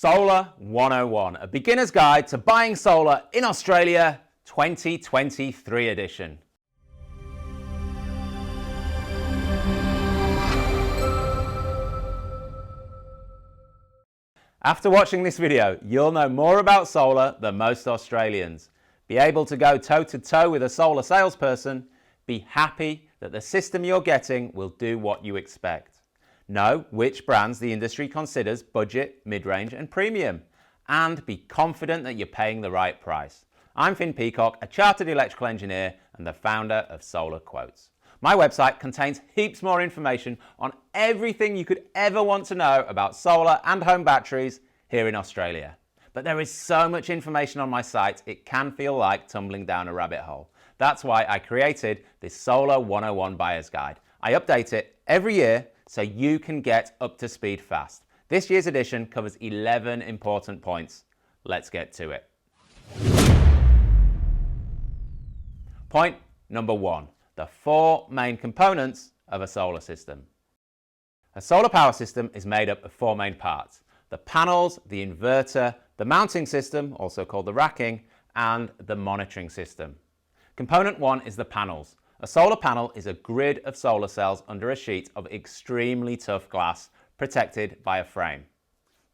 Solar 101, a beginner's guide to buying solar in Australia 2023 edition. After watching this video, you'll know more about solar than most Australians. Be able to go toe-to-toe with a solar salesperson. Be happy that the system you're getting will do what you expect. Know which brands the industry considers budget, mid-range and premium. And be confident that you're paying the right price. I'm Finn Peacock, a chartered electrical engineer and the founder of Solar Quotes. My website contains heaps more information on everything you could ever want to know about solar and home batteries here in Australia. But there is so much information on my site, it can feel like tumbling down a rabbit hole. That's why I created this Solar 101 Buyer's Guide. I update it every year so you can get up to speed fast. This year's edition covers 11 important points. Let's get to it. Point number 1. The 4 main components of a solar system. A solar power system is made up of 4 main parts: the panels, the inverter, the mounting system, also called the racking, and the monitoring system. Component 1 is the panels. A solar panel is a grid of solar cells under a sheet of extremely tough glass protected by a frame.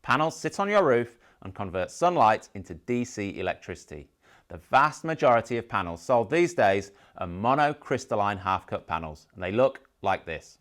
Panels sit on your roof and convert sunlight into DC electricity. The vast majority of panels sold these days are monocrystalline half-cut panels, and they look like this.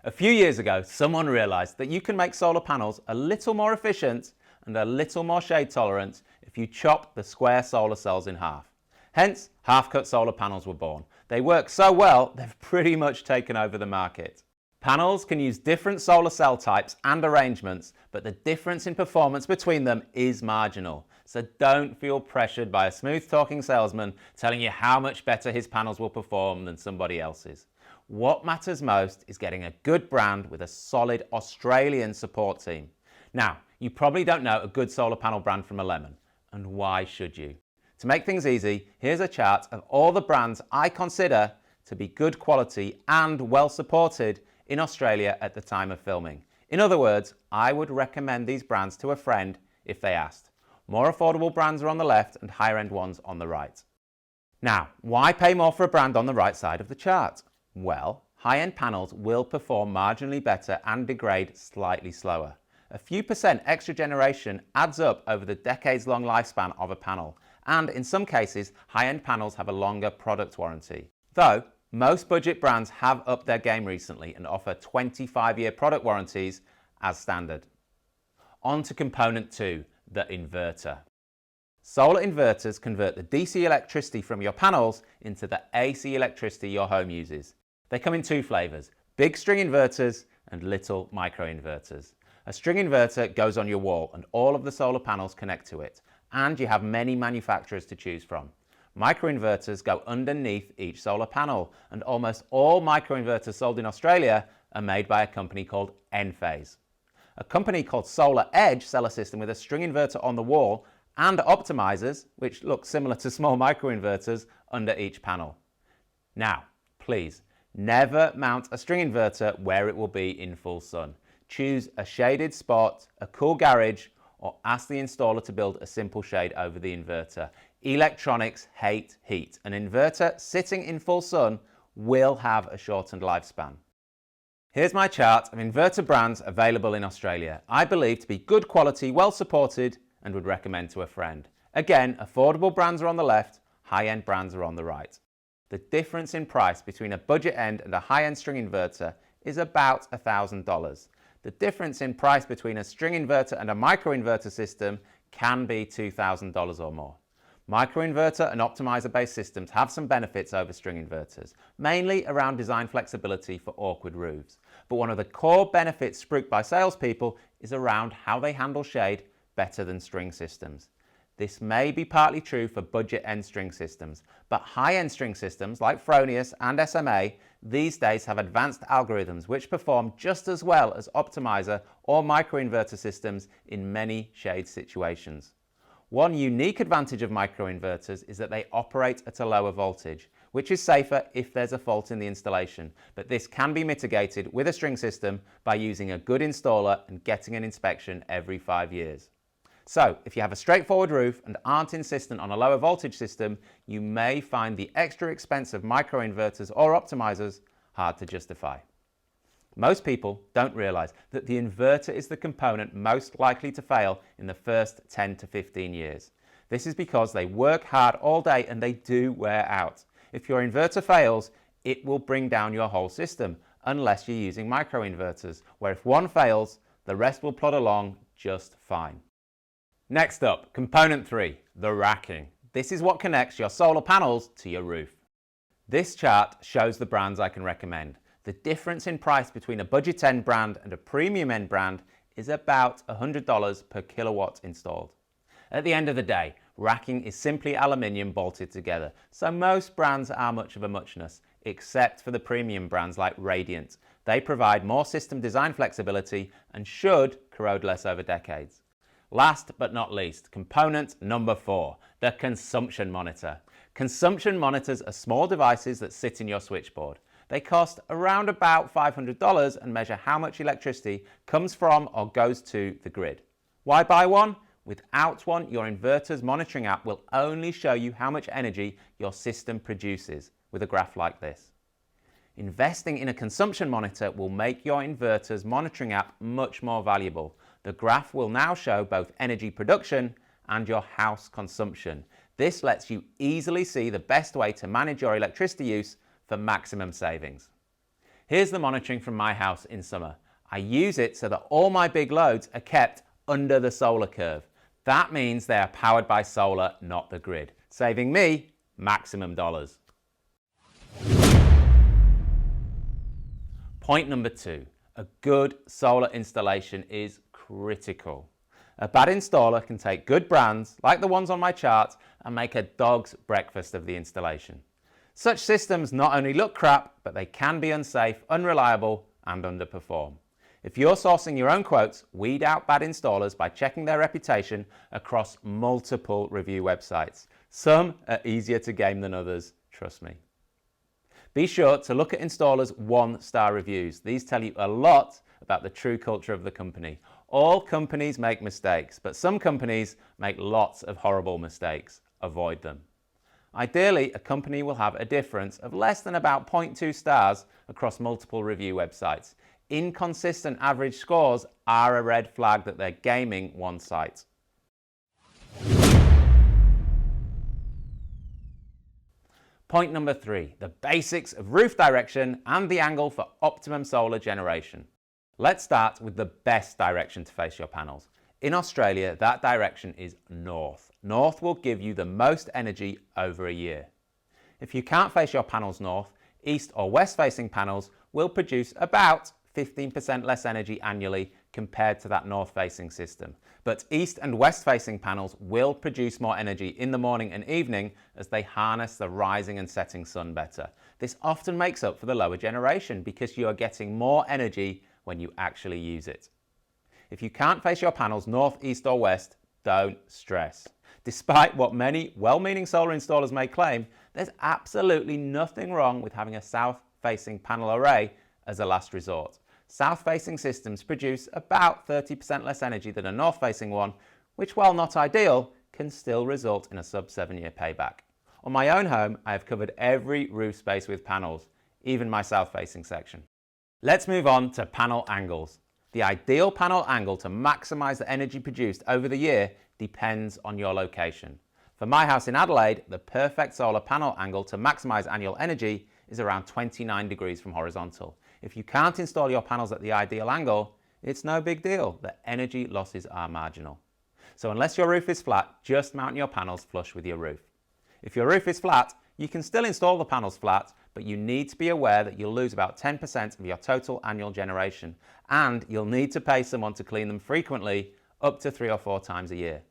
A few years ago, someone realized that you can make solar panels a little more efficient and a little more shade tolerant if you chop the square solar cells in half. Hence, half-cut solar panels were born. They work so well, they've pretty much taken over the market. Panels can use different solar cell types and arrangements, but the difference in performance between them is marginal. So don't feel pressured by a smooth-talking salesman telling you how much better his panels will perform than somebody else's. What matters most is getting a good brand with a solid Australian support team. Now, you probably don't know a good solar panel brand from a lemon, and why should you? To make things easy, here's a chart of all the brands I consider to be good quality and well supported in Australia at the time of filming. In other words, I would recommend these brands to a friend if they asked. More affordable brands are on the left and higher end ones on the right. Now, why pay more for a brand on the right side of the chart? Well, high-end panels will perform marginally better and degrade slightly slower. A few percent extra generation adds up over the decades-long lifespan of a panel, and in some cases, high-end panels have a longer product warranty. Though, most budget brands have upped their game recently and offer 25-year product warranties as standard. On to component 2, the inverter. Solar inverters convert the DC electricity from your panels into the AC electricity your home uses. They come in 2 flavors, big string inverters and little microinverters. A string inverter goes on your wall and all of the solar panels connect to it, and you have many manufacturers to choose from. Microinverters go underneath each solar panel, and almost all microinverters sold in Australia are made by a company called Enphase. A company called Solar Edge sell a system with a string inverter on the wall and optimizers, which look similar to small microinverters, under each panel. Now, please, never mount a string inverter where it will be in full sun. Choose a shaded spot, a cool garage, or ask the installer to build a simple shade over the inverter. Electronics hate heat. An inverter sitting in full sun will have a shortened lifespan. Here's my chart of inverter brands available in Australia. I believe to be good quality, well supported, and would recommend to a friend. Again, affordable brands are on the left, high-end brands are on the right. The difference in price between a budget end and a high-end string inverter is about $1,000. The difference in price between a string inverter and a microinverter system can be $2,000 or more. Microinverter and optimizer-based systems have some benefits over string inverters, mainly around design flexibility for awkward roofs. But one of the core benefits spruiked by salespeople is around how they handle shade better than string systems. This may be partly true for budget-end string systems, but high-end string systems like Fronius and SMA these days have advanced algorithms which perform just as well as optimizer or microinverter systems in many shade situations. One unique advantage of microinverters is that they operate at a lower voltage, which is safer if there's a fault in the installation, but this can be mitigated with a string system by using a good installer and getting an inspection every 5 years. So if you have a straightforward roof and aren't insistent on a lower voltage system, you may find the extra expensive microinverters or optimizers hard to justify. Most people don't realize that the inverter is the component most likely to fail in the first 10 to 15 years. This is because they work hard all day and they do wear out. If your inverter fails, it will bring down your whole system, unless you're using microinverters, where if one fails, the rest will plod along just fine. Next up, component 3, the racking. This is what connects your solar panels to your roof. This chart shows the brands I can recommend. The difference in price between a budget end brand and a premium end brand is about $100 per kilowatt installed. At the end of the day, racking is simply aluminium bolted together, so most brands are much of a muchness, except for the premium brands like Radiant. They provide more system design flexibility and should corrode less over decades. Last but not least, component number 4, the consumption monitor. Consumption monitors are small devices that sit in your switchboard. They cost around about $500 and measure how much electricity comes from or goes to the grid. Why buy one? Without one, your inverter's monitoring app will only show you how much energy your system produces with a graph like this. Investing in a consumption monitor will make your inverter's monitoring app much more valuable. The graph will now show both energy production and your house consumption. This lets you easily see the best way to manage your electricity use for maximum savings. Here's the monitoring from my house in summer. I use it so that all my big loads are kept under the solar curve. That means they are powered by solar, not the grid, saving me maximum dollars. Point number 2, a good solar installation is critical. A bad installer can take good brands, like the ones on my chart, and make a dog's breakfast of the installation. Such systems not only look crap, but they can be unsafe, unreliable, and underperform. If you're sourcing your own quotes, weed out bad installers by checking their reputation across multiple review websites. Some are easier to game than others, trust me. Be sure to look at installers' 1-star reviews. These tell you a lot about the true culture of the company. All companies make mistakes, but some companies make lots of horrible mistakes. Avoid them. Ideally, a company will have a difference of less than about 0.2 stars across multiple review websites. Inconsistent average scores are a red flag that they're gaming one site. Point number 3, the basics of roof direction and the angle for optimum solar generation. Let's start with the best direction to face your panels. In Australia, that direction is north. North will give you the most energy over a year. If you can't face your panels north, east or west facing panels will produce about 15% less energy annually compared to that north facing system. But east and west facing panels will produce more energy in the morning and evening as they harness the rising and setting sun better. This often makes up for the lower generation because you are getting more energy when you actually use it. If you can't face your panels north, east or west, don't stress. Despite what many well-meaning solar installers may claim, there's absolutely nothing wrong with having a south-facing panel array as a last resort. South-facing systems produce about 30% less energy than a north-facing one, which, while not ideal, can still result in a sub-7-year payback. On my own home, I have covered every roof space with panels, even my south-facing section. Let's move on to panel angles. The ideal panel angle to maximize the energy produced over the year depends on your location. For my house in Adelaide, the perfect solar panel angle to maximize annual energy is around 29 degrees from horizontal. If you can't install your panels at the ideal angle, it's no big deal. The energy losses are marginal. So unless your roof is flat, just mount your panels flush with your roof. If your roof is flat, you can still install the panels flat, but you need to be aware that you'll lose about 10% of your total annual generation, and you'll need to pay someone to clean them frequently, up to 3 or 4 times a year.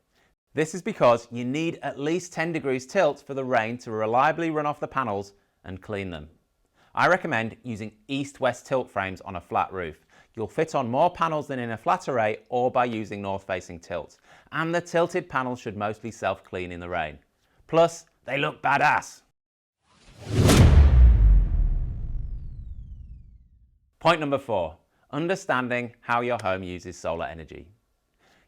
This is because you need at least 10 degrees tilt for the rain to reliably run off the panels and clean them. I recommend using east-west tilt frames on a flat roof. You'll fit on more panels than in a flat array or by using north-facing tilt. And the tilted panels should mostly self-clean in the rain. Plus, they look badass. Point number 4, understanding how your home uses solar energy.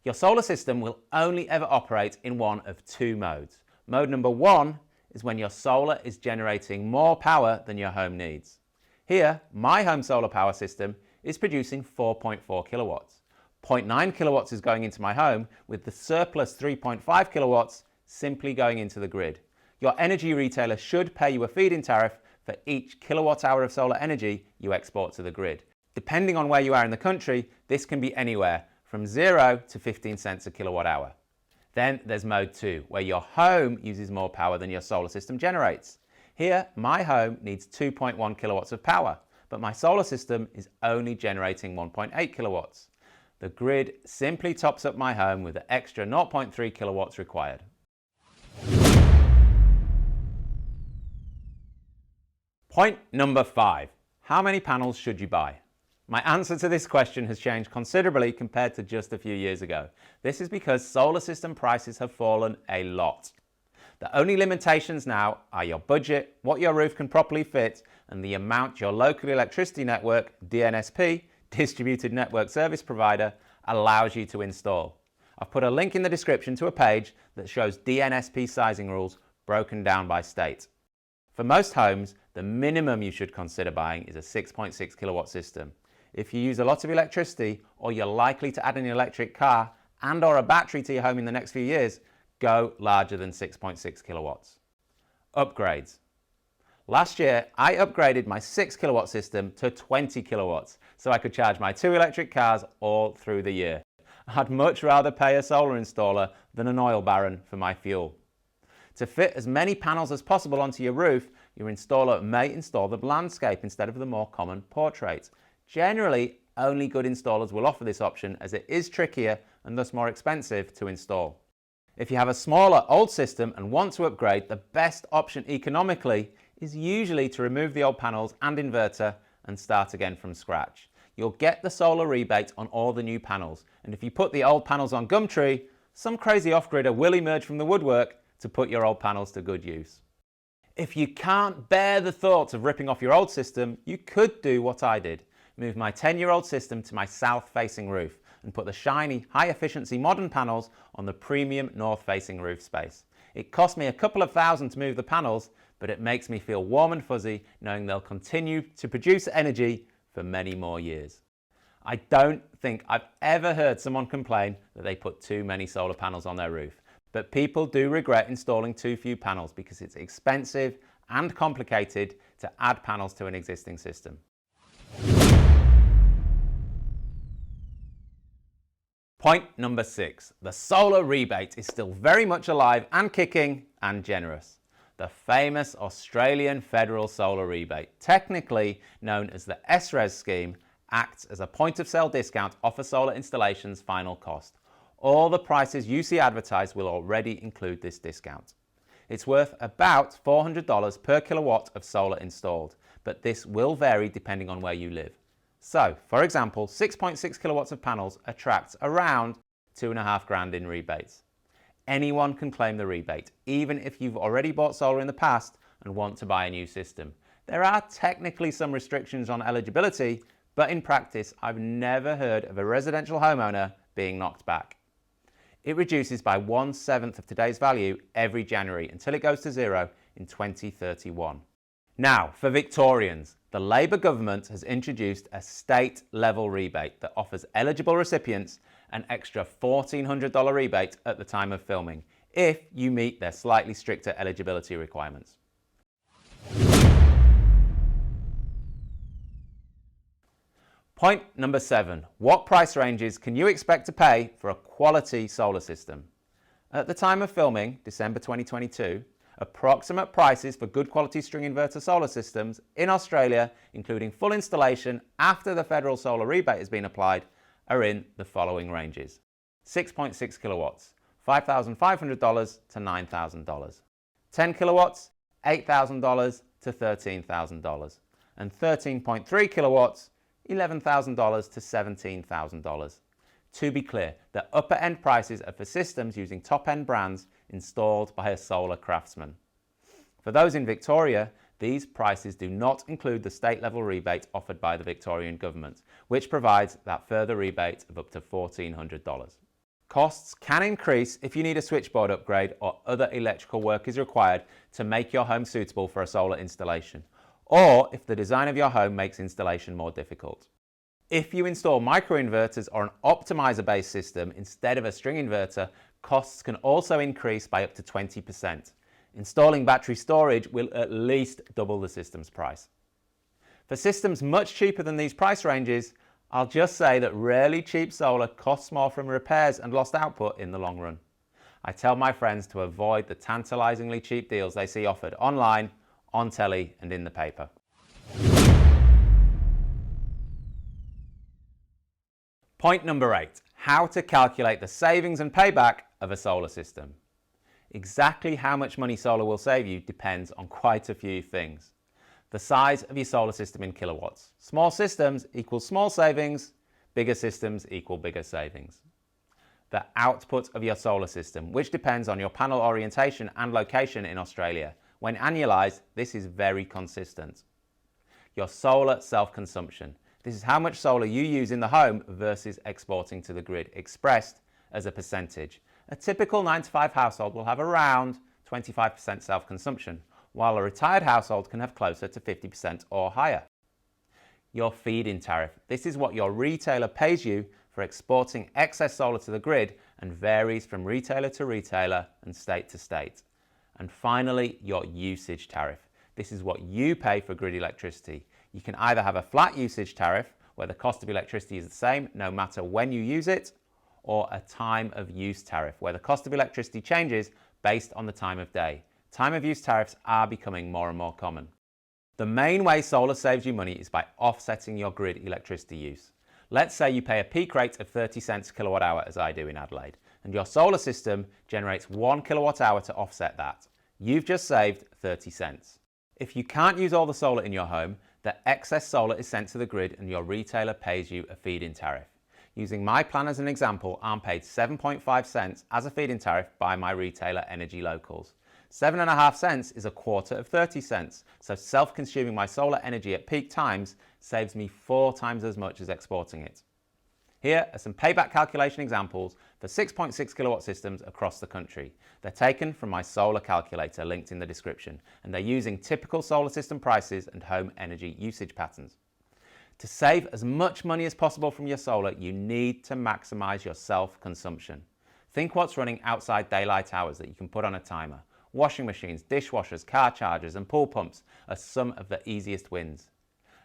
Your solar system will only ever operate in one of two modes. Mode number one is when your solar is generating more power than your home needs. Here, my home solar power system is producing 4.4 kilowatts. 0.9 kilowatts is going into my home, with the surplus 3.5 kilowatts simply going into the grid. Your energy retailer should pay you a feed-in tariff for each kilowatt hour of solar energy you export to the grid. Depending on where you are in the country, this can be anywhere from 0 to 15 cents a kilowatt hour. Then there's mode 2, where your home uses more power than your solar system generates. Here, my home needs 2.1 kilowatts of power, but my solar system is only generating 1.8 kilowatts. The grid simply tops up my home with the extra 0.3 kilowatts required. Point number 5. How many panels should you buy? My answer to this question has changed considerably compared to just a few years ago. This is because solar system prices have fallen a lot. The only limitations now are your budget, what your roof can properly fit, and the amount your local electricity network, DNSP, Distributed Network Service Provider, allows you to install. I've put a link in the description to a page that shows DNSP sizing rules broken down by state. For most homes, the minimum you should consider buying is a 6.6 kilowatt system. If you use a lot of electricity, or you're likely to add an electric car and or a battery to your home in the next few years, go larger than 6.6 kilowatts. Upgrades. Last year, I upgraded my 6 kilowatt system to 20 kilowatts so I could charge my 2 electric cars all through the year. I'd much rather pay a solar installer than an oil baron for my fuel. To fit as many panels as possible onto your roof, your installer may install the landscape instead of the more common portrait. Generally, only good installers will offer this option, as it is trickier and thus more expensive to install. If you have a smaller, old system and want to upgrade, the best option economically is usually to remove the old panels and inverter and start again from scratch. You'll get the solar rebate on all the new panels, and if you put the old panels on Gumtree, some crazy off-gridder will emerge from the woodwork to put your old panels to good use. If you can't bear the thought of ripping off your old system, you could do what I did. Move my 10-year-old system to my south-facing roof and put the shiny, high-efficiency modern panels on the premium north-facing roof space. It cost me a couple of thousand to move the panels, but it makes me feel warm and fuzzy knowing they'll continue to produce energy for many more years. I don't think I've ever heard someone complain that they put too many solar panels on their roof, but people do regret installing too few panels because it's expensive and complicated to add panels to an existing system. Point number 6. The solar rebate is still very much alive and kicking and generous. The famous Australian Federal Solar Rebate, technically known as the SRES scheme, acts as a point-of-sale discount off a solar installation's final cost. All the prices you see advertised will already include this discount. It's worth about $400 per kilowatt of solar installed, but this will vary depending on where you live. So, for example, 6.6 kilowatts of panels attracts around $2,500 in rebates. Anyone can claim the rebate, even if you've already bought solar in the past and want to buy a new system. There are technically some restrictions on eligibility, but in practice, I've never heard of a residential homeowner being knocked back. It reduces by 1/7 of today's value every January until it goes to zero in 2031. Now, for Victorians, the Labour government has introduced a state-level rebate that offers eligible recipients an extra $1,400 rebate at the time of filming, if you meet their slightly stricter eligibility requirements. Point number 7. What price ranges can you expect to pay for a quality solar system? At the time of filming, December 2022, approximate prices for good quality string inverter solar systems in Australia, including full installation after the federal solar rebate has been applied, are in the following ranges. 6.6 kilowatts, $5,500 to $9,000. 10 kilowatts, $8,000 to $13,000. And 13.3 kilowatts, $11,000 to $17,000. To be clear, the upper end prices are for systems using top end brands installed by a solar craftsman. For those in Victoria, these prices do not include the state level rebate offered by the Victorian government, which provides that further rebate of up to $1,400. Costs can increase if you need a switchboard upgrade or other electrical work is required to make your home suitable for a solar installation, or if the design of your home makes installation more difficult. If you install microinverters or an optimizer-based system instead of a string inverter, costs can also increase by up to 20%. Installing battery storage will at least double the system's price. For systems much cheaper than these price ranges, I'll just say that rarely cheap solar costs more from repairs and lost output in the long run. I tell my friends to avoid the tantalizingly cheap deals they see offered online, on telly, and in the paper. Point number 8, how to calculate the savings and payback of a solar system. Exactly how much money solar will save you depends on quite a few things. The size of your solar system in kilowatts. Small systems equal small savings, bigger systems equal bigger savings. The output of your solar system, which depends on your panel orientation and location in Australia. When annualized, this is very consistent. Your solar self-consumption. This is how much solar you use in the home versus exporting to the grid, expressed as a percentage. A typical 9 to 5 household will have around 25% self-consumption, while a retired household can have closer to 50% or higher. Your feed-in tariff. This is what your retailer pays you for exporting excess solar to the grid and varies from retailer to retailer and state to state. And finally, your usage tariff. This is what you pay for grid electricity. You can either have a flat usage tariff, where the cost of electricity is the same no matter when you use it, or a time of use tariff, where the cost of electricity changes based on the time of day. Time of use tariffs are becoming more and more common. The main way solar saves you money is by offsetting your grid electricity use. Let's say you pay a peak rate of 30 cents a kilowatt hour, as I do in Adelaide, and your solar system generates 1 kilowatt hour to offset that. You've just saved 30 cents. If you can't use all the solar in your home, the excess solar is sent to the grid and your retailer pays you a feed-in tariff. Using my plan as an example, I'm paid 7.5 cents as a feed-in tariff by my retailer Energy Locals. 7.5 cents is a quarter of 30 cents, so self-consuming my solar energy at peak times saves me 4 times as much as exporting it. Here are some payback calculation examples for 6.6 kilowatt systems across the country. They're taken from my solar calculator linked in the description, and they're using typical solar system prices and home energy usage patterns. To save as much money as possible from your solar, you need to maximize your self-consumption. Think what's running outside daylight hours that you can put on a timer. Washing machines, dishwashers, car chargers, and pool pumps are some of the easiest wins.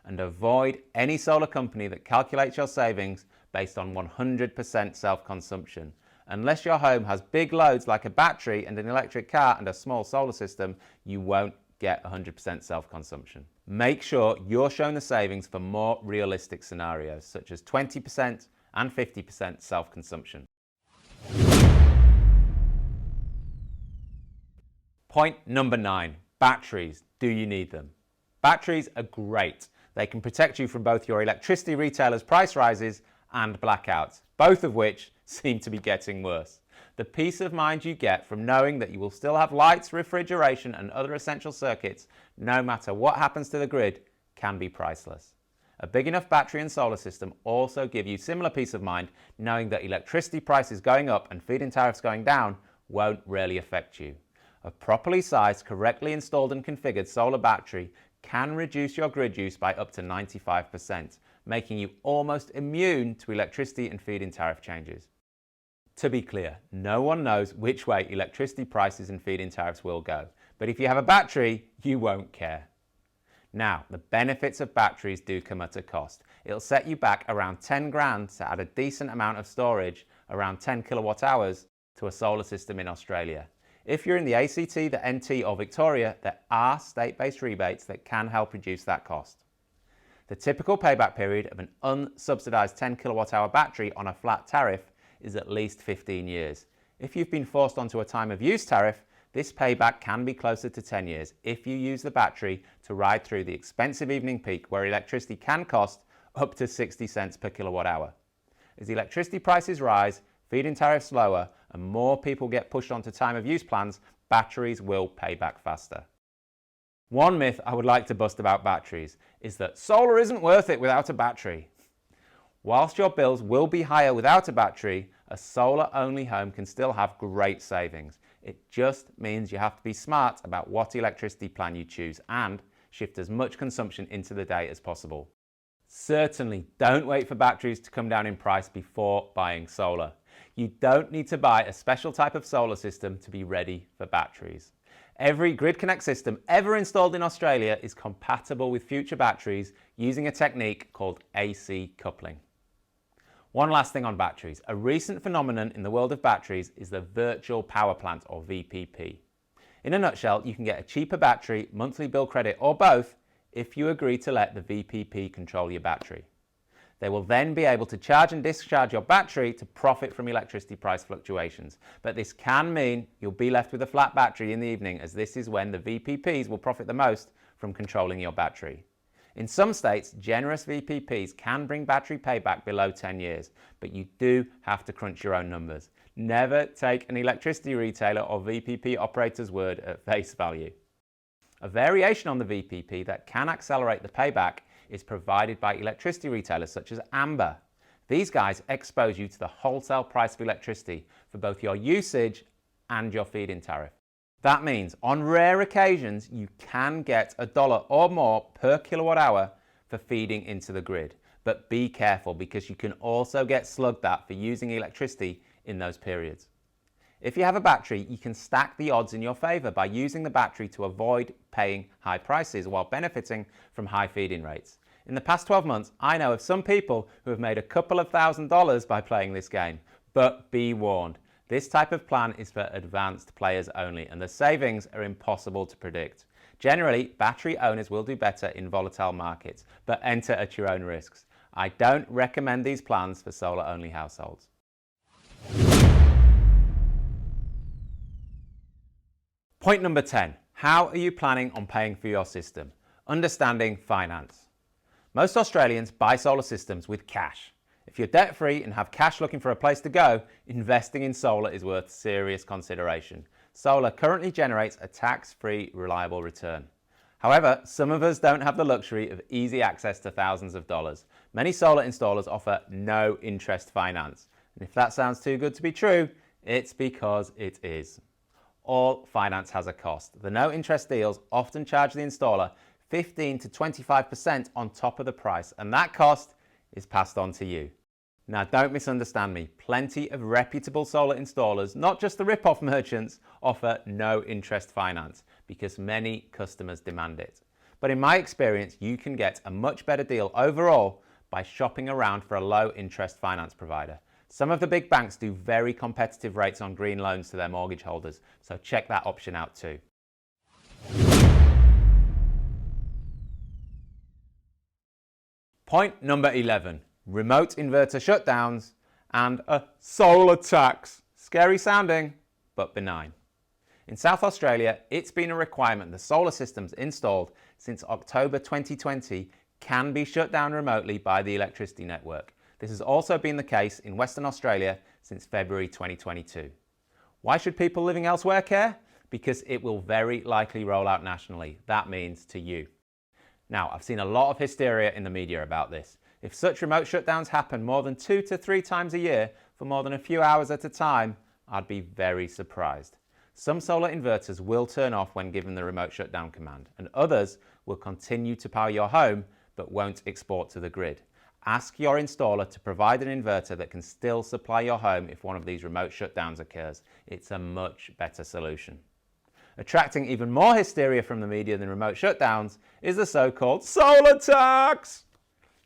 And avoid any solar company that calculates your savings based on 100% self-consumption. Unless your home has big loads like a battery and an electric car and a small solar system, you won't get 100% self-consumption. Make sure you're shown the savings for more realistic scenarios, such as 20% and 50% self-consumption. Point number 9, batteries. Do you need them? Batteries are great. They can protect you from both your electricity retailer's price rises and blackouts, both of which seem to be getting worse. The peace of mind you get from knowing that you will still have lights, refrigeration, and other essential circuits, no matter what happens to the grid, can be priceless. A big enough battery and solar system also give you similar peace of mind, knowing that electricity prices going up and feed-in tariffs going down won't really affect you. A properly sized, correctly installed and configured solar battery can reduce your grid use by up to 95%, making you almost immune to electricity and feed-in tariff changes. To be clear, no one knows which way electricity prices and feed-in tariffs will go, but if you have a battery, you won't care. Now, the benefits of batteries do come at a cost. It'll set you back around 10 grand to add a decent amount of storage, around 10 kilowatt hours, to a solar system in Australia. If you're in the ACT, the NT or Victoria, there are state-based rebates that can help reduce that cost. The typical payback period of an unsubsidised 10 kilowatt hour battery on a flat tariff is at least 15 years. If you've been forced onto a time of use tariff, this payback can be closer to 10 years if you use the battery to ride through the expensive evening peak where electricity can cost up to 60 cents per kilowatt hour. As electricity prices rise, feed-in tariffs lower, and more people get pushed onto time of use plans, batteries will pay back faster. One myth I would like to bust about batteries is that solar isn't worth it without a battery. Whilst your bills will be higher without a battery a solar-only home can still have great savings. It just means you have to be smart about what electricity plan you choose and shift as much consumption into the day as possible. Certainly don't wait for batteries to come down in price before buying solar. You don't need to buy a special type of solar system to be ready for batteries. Every Grid Connect system ever installed in Australia is compatible with future batteries using a technique called AC coupling. One last thing on batteries. A recent phenomenon in the world of batteries is the virtual power plant, or VPP. In a nutshell, you can get a cheaper battery, monthly bill credit, or both if you agree to let the VPP control your battery. They will then be able to charge and discharge your battery to profit from electricity price fluctuations. But this can mean you'll be left with a flat battery in the evening, as this is when the VPPs will profit the most from controlling your battery. In some states, generous VPPs can bring battery payback below 10 years, but you do have to crunch your own numbers. Never take an electricity retailer or VPP operator's word at face value. A variation on the VPP that can accelerate the payback is provided by electricity retailers such as Amber. These guys expose you to the wholesale price of electricity for both your usage and your feed-in tariff. That means on rare occasions you can get $1 or more per kilowatt hour for feeding into the grid. But be careful, because you can also get slugged at for using electricity in those periods. If you have a battery, you can stack the odds in your favor by using the battery to avoid paying high prices while benefiting from high feed-in rates. In the past 12 months, I know of some people who have made a couple of $1,000s by playing this game. But be warned, this type of plan is for advanced players only, and the savings are impossible to predict. Generally, battery owners will do better in volatile markets, but enter at your own risks. I don't recommend these plans for solar-only households. Point number 10. How are you planning on paying for your system? Understanding finance. Most Australians buy solar systems with cash. If you're debt-free and have cash looking for a place to go, investing in solar is worth serious consideration. Solar currently generates a tax-free, reliable return. However, some of us don't have the luxury of easy access to thousands of dollars. Many solar installers offer no interest finance. And if that sounds too good to be true, it's because it is. All finance has a cost. The no interest deals often charge the installer 15 to 25% on top of the price, and that cost is passed on to you. Now, don't misunderstand me. Plenty of reputable solar installers, not just the rip-off merchants, offer no interest finance because many customers demand it. But in my experience, you can get a much better deal overall by shopping around for a low interest finance provider. Some of the big banks do very competitive rates on green loans to their mortgage holders, so check that option out too. Point number 11, remote inverter shutdowns and a solar tax. Scary sounding, but benign. In South Australia, it's been a requirement that solar systems installed since October 2020 can be shut down remotely by the electricity network. This has also been the case in Western Australia since February 2022. Why should people living elsewhere care? Because it will very likely roll out nationally. That means to you. Now, I've seen a lot of hysteria in the media about this. If such remote shutdowns happen more than 2 to 3 times a year for more than a few hours at a time, I'd be very surprised. Some solar inverters will turn off when given the remote shutdown command, and others will continue to power your home but won't export to the grid. Ask your installer to provide an inverter that can still supply your home if one of these remote shutdowns occurs. It's a much better solution. Attracting even more hysteria from the media than remote shutdowns is the so-called solar tax.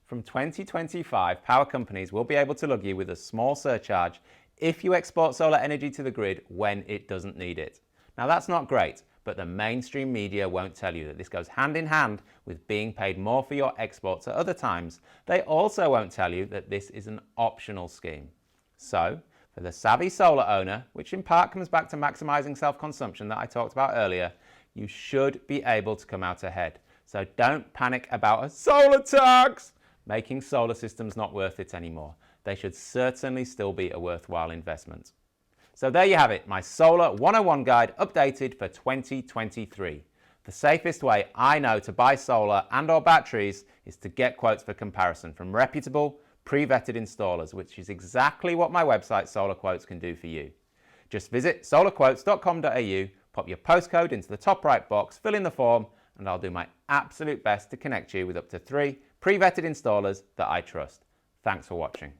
From 2025, power companies will be able to lug you with a small surcharge if you export solar energy to the grid when it doesn't need it. Now, that's not great, but the mainstream media won't tell you that this goes hand in hand with being paid more for your exports at other times. They also won't tell you that this is an optional scheme. So, for the savvy solar owner, which in part comes back to maximizing self-consumption that I talked about earlier, you should be able to come out ahead. So don't panic about a solar tax, making solar systems not worth it anymore. They should certainly still be a worthwhile investment. So there you have it, my Solar 101 guide updated for 2023. The safest way I know to buy solar and/or batteries is to get quotes for comparison from reputable, pre-vetted installers, which is exactly what my website Solar Quotes can do for you. Just visit solarquotes.com.au, pop your postcode into the top right box, fill in the form, and I'll do my absolute best to connect you with up to 3 pre-vetted installers that I trust. Thanks for watching.